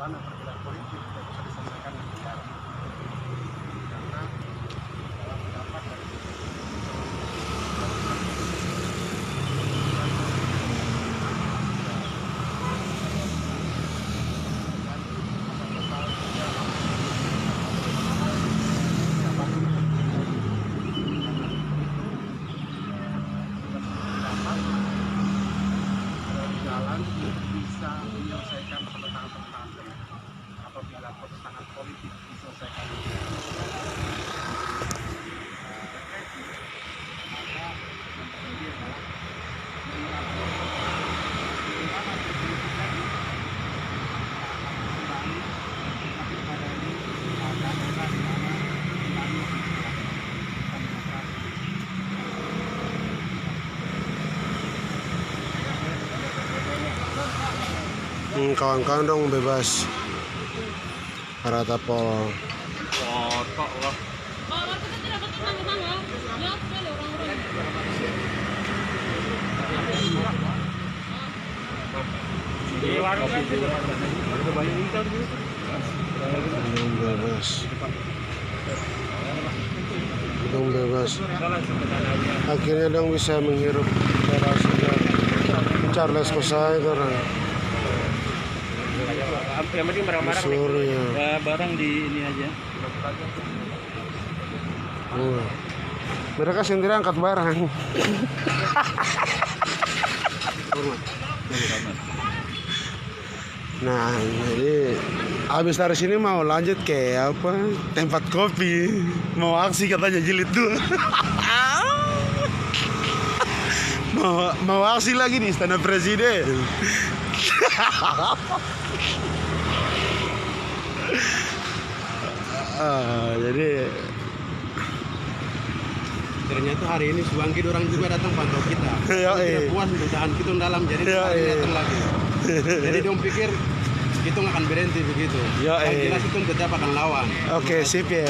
persoalan atau perbedaan politik tidak bisa diselesaikan dengan negara. Karena dalam pendapat dari jalan bisa menyelesaikan pertentangan-pertentangan politik. Apabila pertentangan politik diselesaikan maka yang terjadi adalah kawan-kawan dong bebas para tapol. Kotok loh. Kalau kita tidak dapat tangga-tangga, lihat sekali orang-orang. Gedung bebas akhirnya dong bisa menghirup udara segar. Charles Kosai itu orang Yang penting barang-barang Surya. barang di ini aja. Mereka sendiri angkat barang. Nah, jadi habis dari sini mau lanjut ke apa? Tempat kopi. Mau aksi katanya jilid 2. mau aksi lagi di Istana Presiden. Jadi ternyata hari ini Subangki orang juga datang pantau kita. Tidak puas untuk tahan kita dalam, jadi hari ini datang lagi. Jadi dong pikir kita nggak akan berhenti begitu. Yang jelas itu tetap akan lawan. Oke, sip ya.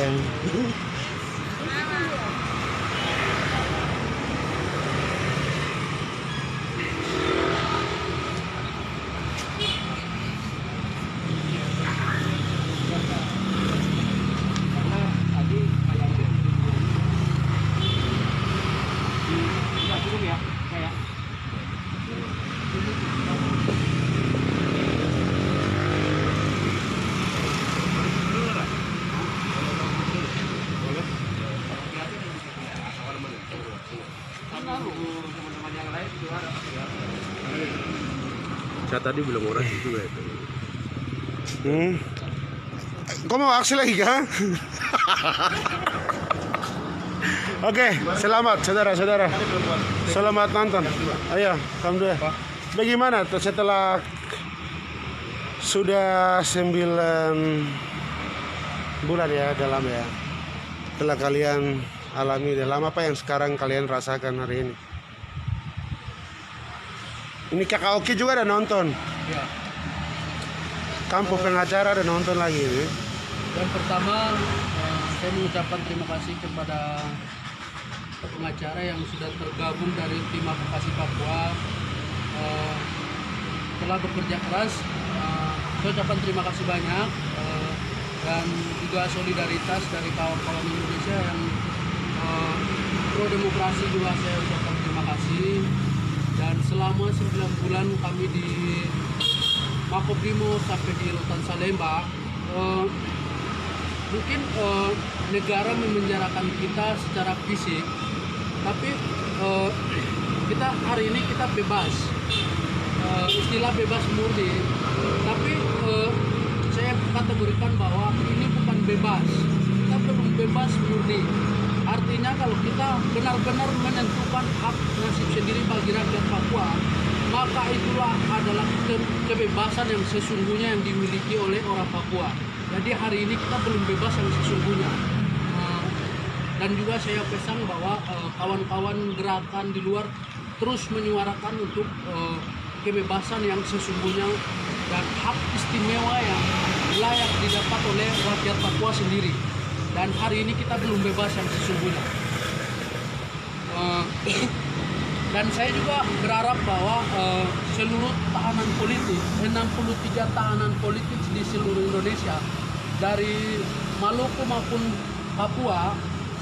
Saya tadi belum orang juga itu. Kau mau aksi lagi kah? Oke, selamat saudara-saudara. Selamat nonton. Ayo, alhamdulillah. Bagaimana setelah sudah 9 bulan ya dalam ya, telah kalian alami dalam apa yang sekarang kalian rasakan hari ini? Ini Kakak Oki juga ada nonton. Ya. Kampung pengacara ada nonton lagi ini. Yang pertama, saya mengucapkan terima kasih kepada pengacara yang sudah tergabung dari tim advokasi Papua, telah bekerja keras. Saya ucapkan terima kasih banyak, dan juga solidaritas dari kawan-kawan Indonesia yang pro demokrasi juga saya ucapkan terima kasih. Dan selama 9 bulan kami di Makobrimo sampai di Rutan Salemba, mungkin negara memenjarakan kita secara fisik, tapi kita hari ini kita bebas, istilah bebas murni. Tapi saya kategorikan bahwa ini bukan bebas, kita belum bebas murni. Artinya kalau kita benar-benar menentukan hak nasib sendiri bagi rakyat Papua, maka itulah adalah kebebasan yang sesungguhnya yang dimiliki oleh orang Papua. Jadi hari ini kita belum bebas yang sesungguhnya. Dan juga saya pesan bahwa kawan-kawan gerakan di luar terus menyuarakan untuk kebebasan yang sesungguhnya dan hak istimewa yang layak didapat oleh rakyat Papua sendiri. Dan hari ini kita belum bebas yang sesungguhnya. Dan saya juga berharap bahwa seluruh tahanan politik, 63 tahanan politik di seluruh Indonesia, dari Maluku maupun Papua,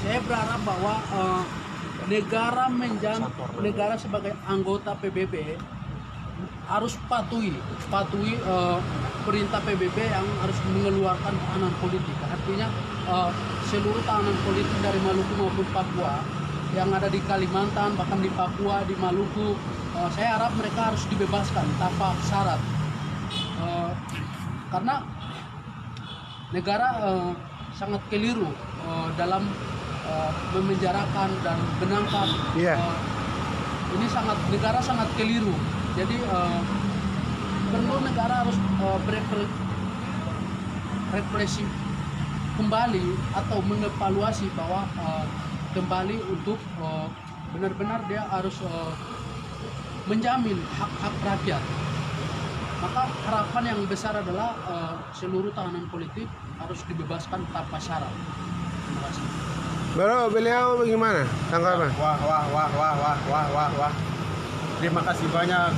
saya berharap bahwa negara sebagai anggota PBB harus patuhi perintah PBB yang harus mengeluarkan tahanan politik. Artinya seluruh tahanan politik dari Maluku maupun Papua yang ada di Kalimantan, bahkan di Papua, di Maluku, saya harap mereka harus dibebaskan tanpa syarat. Karena negara sangat keliru dalam memenjarakan dan menangkap. Ini negara sangat keliru. Jadi perlu negara harus refleksi kembali atau mengevaluasi bahwa kembali untuk benar-benar dia harus menjamin hak-hak rakyat. Maka harapan yang besar adalah seluruh tahanan politik harus dibebaskan tanpa syarat. Terima kasih. Baru beliau bagaimana tanggapan? Wah. Terima kasih banyak.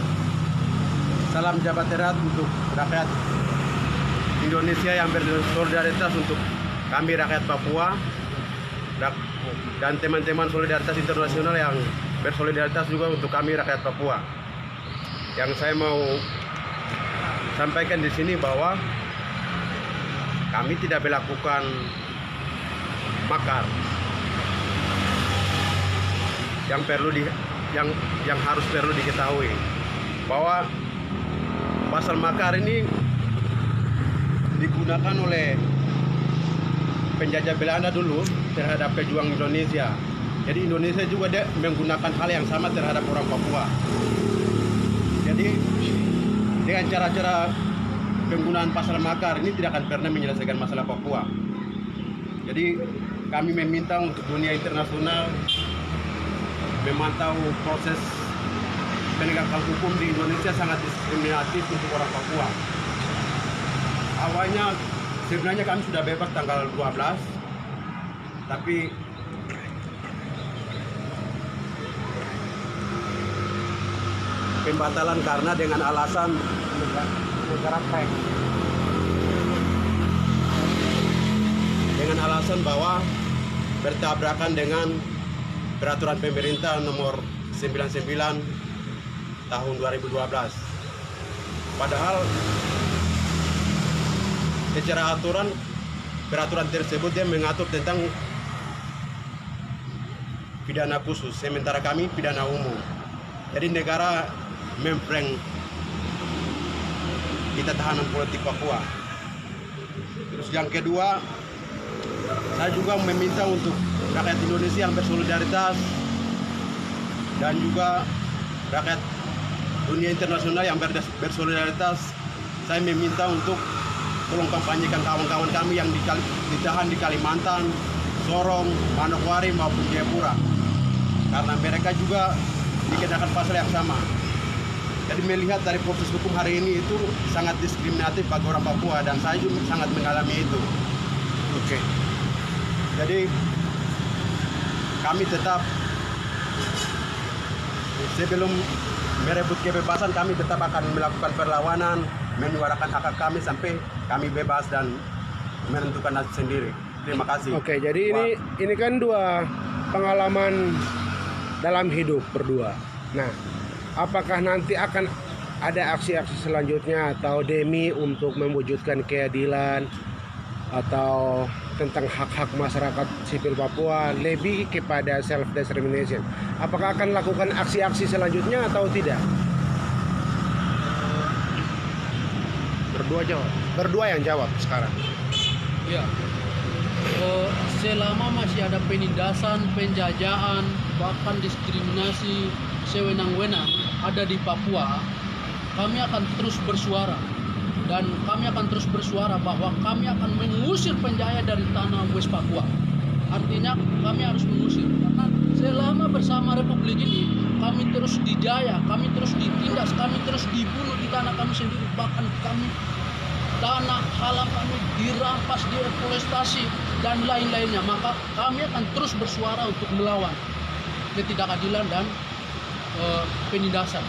Salam jabat erat untuk rakyat Indonesia yang bersolidaritas untuk kami rakyat Papua dan teman-teman solidaritas internasional yang bersolidaritas juga untuk kami rakyat Papua. Yang saya mau sampaikan di sini bahwa kami tidak melakukan makar. Yang harus perlu diketahui bahwa pasal makar ini digunakan oleh penjajah Belanda dulu terhadap pejuang Indonesia. Jadi Indonesia juga dia menggunakan hal yang sama terhadap orang Papua. Jadi dengan cara-cara penggunaan pasal makar ini tidak akan pernah menyelesaikan masalah Papua. Jadi kami meminta untuk dunia internasional memantau proses penegakan hukum di Indonesia sangat diskriminatif untuk orang Papua. Awalnya sebenarnya kami sudah bebas tanggal 12, tapi pembatalan karena dengan alasan negara prank. Dengan alasan bahwa bertabrakan dengan peraturan pemerintah nomor 99 tahun 2012. Padahal secara peraturan tersebut dia mengatur tentang pidana khusus, sementara kami pidana umum. Jadi negara memprank kita tahanan politik Papua. Terus yang kedua, saya juga meminta untuk rakyat Indonesia yang bersolidaritas dan juga rakyat dunia internasional yang bersolidaritas, saya meminta untuk tolong kampanyekan kawan-kawan kami yang ditahan di Kalimantan, Sorong, Manokwari maupun Jayapura, karena mereka juga dikenakan pasal yang sama. Jadi melihat dari proses hukum hari ini itu sangat diskriminatif bagi orang Papua dan saya juga sangat mengalami itu. Oke. Jadi kami tetap sebelum merebut kebebasan, kami tetap akan melakukan perlawanan, menyuarakan hak kami sampai kami bebas dan menentukan nasib sendiri. Terima kasih. Oke, jadi ini kan dua pengalaman dalam hidup berdua. Nah, apakah nanti akan ada aksi-aksi selanjutnya atau demi untuk mewujudkan keadilan atau tentang hak-hak masyarakat sipil Papua lebih kepada self-determination? Apakah akan lakukan aksi-aksi selanjutnya atau tidak? Berdua yang jawab sekarang. Ya, selama masih ada penindasan, penjajahan, bahkan diskriminasi sewenang-wenang ada di Papua, kami akan terus bersuara. Dan kami akan terus bersuara bahwa kami akan mengusir penjajah dari tanah West Papua. Artinya kami harus mengusir, karena selama bersama Republik ini kami terus dijaya, kami terus ditindas, kami terus dibunuh di tanah kami sendiri. Bahkan kami tanah halal kami dirampas, dieksploitasi dan lain-lainnya. Maka kami akan terus bersuara untuk melawan ketidakadilan dan penindasan.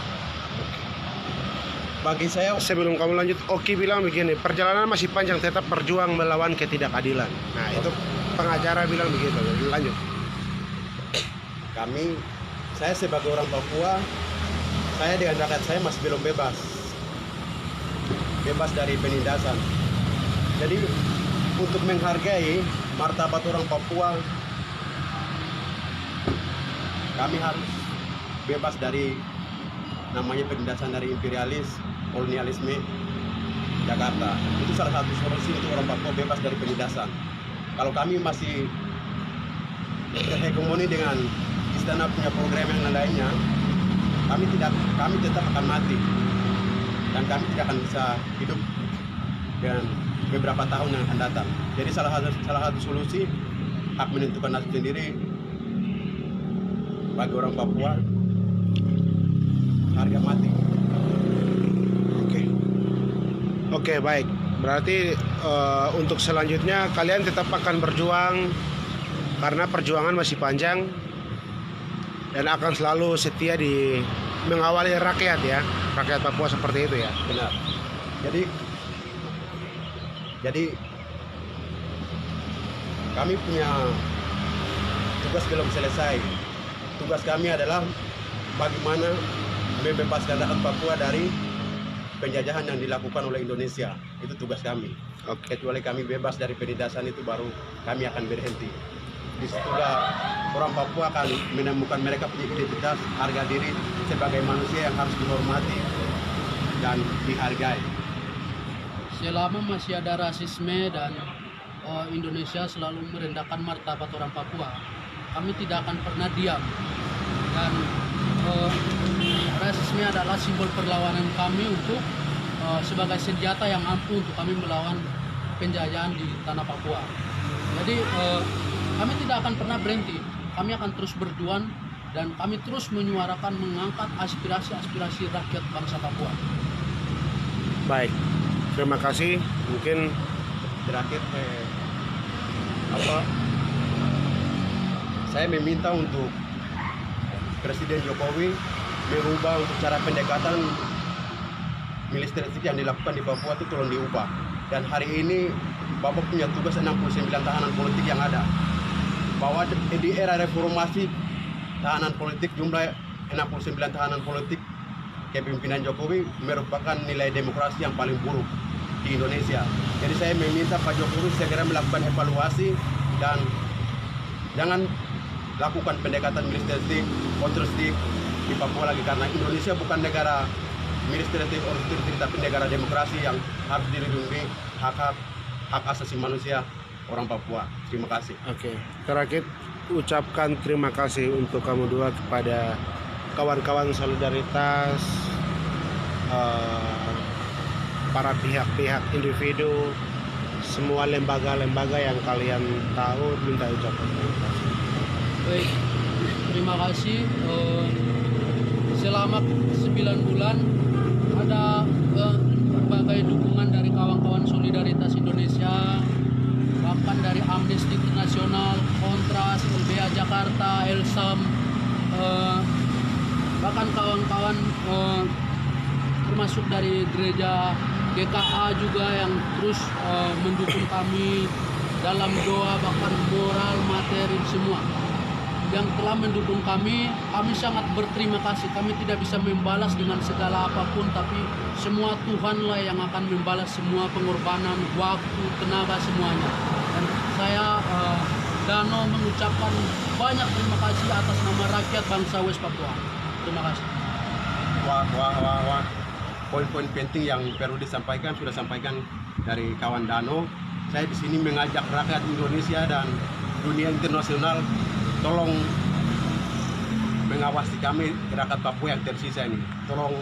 Bagi saya Sebelum kamu lanjut, Oki bilang begini, perjalanan masih panjang, tetap berjuang melawan ketidakadilan. Nah, itu pengacara bilang begitu. Lanjut. saya sebagai orang Papua, saya dengan rakyat saya masih belum bebas dari penindasan. Jadi untuk menghargai martabat orang Papua, kami harus bebas dari namanya penindasan dari imperialis, kolonialisme Jakarta. Itu salah satu solusi untuk orang Papua bebas dari penindasan. Kalau kami masih terhegemoni dengan istana punya program yang lainnya, kami tetap akan mati dan kami tidak akan bisa hidup dengan beberapa tahun yang akan datang. Jadi salah satu solusi hak menentukan nasib sendiri bagi orang Papua, harga mati. Oke, baik. Berarti untuk selanjutnya kalian tetap akan berjuang karena perjuangan masih panjang dan akan selalu setia di mengawali rakyat ya, rakyat Papua seperti itu ya. Benar. Jadi kami punya tugas belum selesai. Tugas kami adalah bagaimana membebaskan rakyat Papua dari penjajahan yang dilakukan oleh Indonesia. Itu tugas kami. Kecuali kami bebas dari penindasan, itu baru kami akan berhenti. Disitulah orang Papua akan menemukan mereka punya identitas, harga diri sebagai manusia yang harus dihormati dan dihargai. Selama masih ada rasisme dan Indonesia selalu merendahkan martabat orang Papua, kami tidak akan pernah diam. Dan rasisme adalah simbol perlawanan kami untuk sebagai senjata yang ampuh untuk kami melawan penjajahan di tanah Papua. Jadi kami tidak akan pernah berhenti. Kami akan terus berjuang dan kami terus menyuarakan, mengangkat aspirasi rakyat bangsa Papua. Baik. Terima kasih. Mungkin Terakhir saya meminta untuk Presiden Jokowi merubah untuk cara pendekatan militeristik yang dilakukan di Papua itu tolong diubah. Dan hari ini Bapak punya tugas 69 tahanan politik yang ada. Bahwa di era reformasi tahanan politik, jumlah 69 tahanan politik kepemimpinan Jokowi merupakan nilai demokrasi yang paling buruk di Indonesia. Jadi saya meminta Pak Jokowi segera melakukan evaluasi dan jangan lakukan pendekatan militeristik, kontrastik di Papua lagi, karena Indonesia bukan negara militeristik, tapi negara demokrasi yang harus dilindungi hak asasi manusia orang Papua. Terima kasih. Oke. Terakhir ucapkan terima kasih untuk kamu dua kepada kawan-kawan solidaritas, para pihak-pihak individu, semua lembaga-lembaga yang kalian tahu, minta ucapkan terima kasih. Baik, terima kasih. Selama 9 bulan ada berbagai dukungan dari kawan-kawan solidaritas Indonesia, bahkan dari Amnesty International, Kontras, LBH Jakarta, Elsam, bahkan kawan-kawan termasuk dari gereja GKA juga yang terus mendukung kami dalam doa, bahkan moral, materi, semua yang telah mendukung kami sangat berterima kasih. Kami tidak bisa membalas dengan segala apapun, tapi semua Tuhanlah yang akan membalas semua pengorbanan, waktu, tenaga, semuanya. Dan saya Dano mengucapkan banyak terima kasih atas nama rakyat bangsa West Papua. Terima kasih. Wah. Poin-poin penting yang perlu disampaikan sudah sampaikan dari kawan Dano. Saya di sini mengajak rakyat Indonesia dan dunia internasional tolong mengawasi kami, rakyat Papua yang tersisa ini. Tolong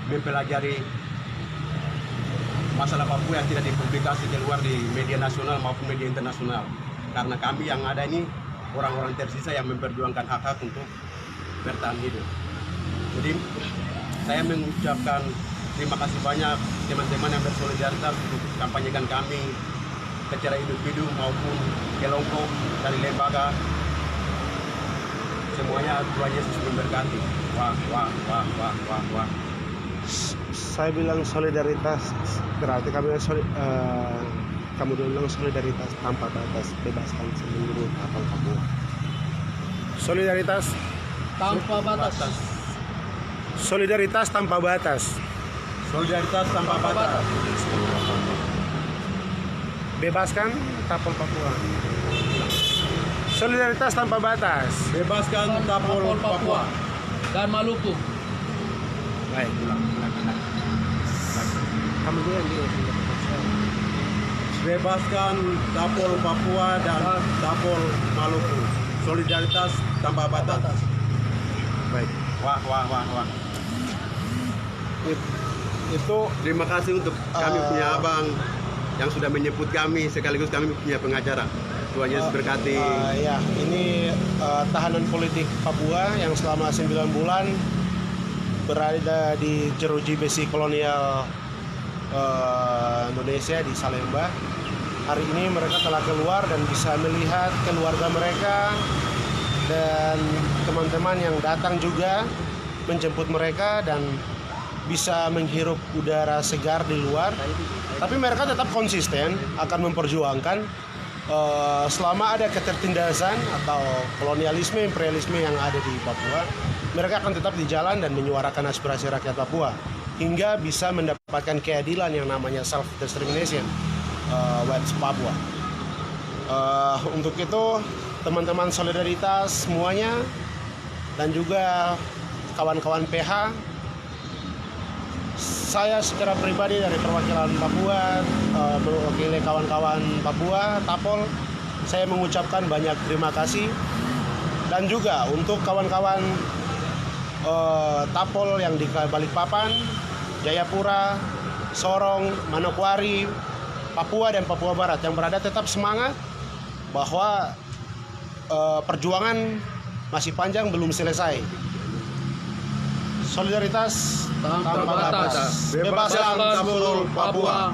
mempelajari masalah Papua yang tidak dipublikasi keluar di media nasional maupun media internasional. Karena kami yang ada ini orang-orang tersisa yang memperjuangkan hak-hak untuk bertahan hidup. Jadi saya mengucapkan terima kasih banyak teman-teman yang bersolidaritas untuk kampanyekan kami secara individu maupun kelompok dari lembaga. semuanya Tuhan Yesus memberkati. Wah, wah, wah, wah, wah, wah. Saya bilang solidaritas, berarti kamu bilang solidaritas tanpa batas, bebaskan seluruh kapal Papua. Solidaritas Tanpa batas. Solidaritas tanpa batas. Solidaritas tanpa batas. Bebaskan kapal Papua. Solidaritas tanpa batas. Bebaskan Tapol Papua. Dan Maluku. Baik, ulang. Kamu dulu yang dia. Bebaskan Tapol Papua dan Tapol Maluku. Solidaritas tanpa batas. Baik. Wah, wah, wah, wah. Itu Terima kasih untuk kami punya abang yang sudah menyebut kami, sekaligus kami punya pengacara. Tuhan Yesus berkati. ya, ini tahanan politik Papua yang selama 9 bulan berada di jeruji besi kolonial Indonesia di Salemba. Hari ini mereka telah keluar dan bisa melihat keluarga mereka dan teman-teman yang datang juga menjemput mereka dan bisa menghirup udara segar di luar. Tapi mereka tetap konsisten akan memperjuangkan selama ada ketertindasan atau kolonialisme, imperialisme yang ada di Papua, mereka akan tetap di jalan dan menyuarakan aspirasi rakyat Papua hingga bisa mendapatkan keadilan yang namanya self-determination West Papua. Untuk itu teman-teman solidaritas semuanya dan juga kawan-kawan PH, saya secara pribadi dari perwakilan Papua, mewakili kawan-kawan Papua, Tapol, saya mengucapkan banyak terima kasih. Dan juga untuk kawan-kawan Tapol yang di Balikpapan, Jayapura, Sorong, Manokwari, Papua dan Papua Barat yang berada, tetap semangat bahwa perjuangan masih panjang, belum selesai. Solidaritas Tanpa batas. Bebaskan Tapol Papua.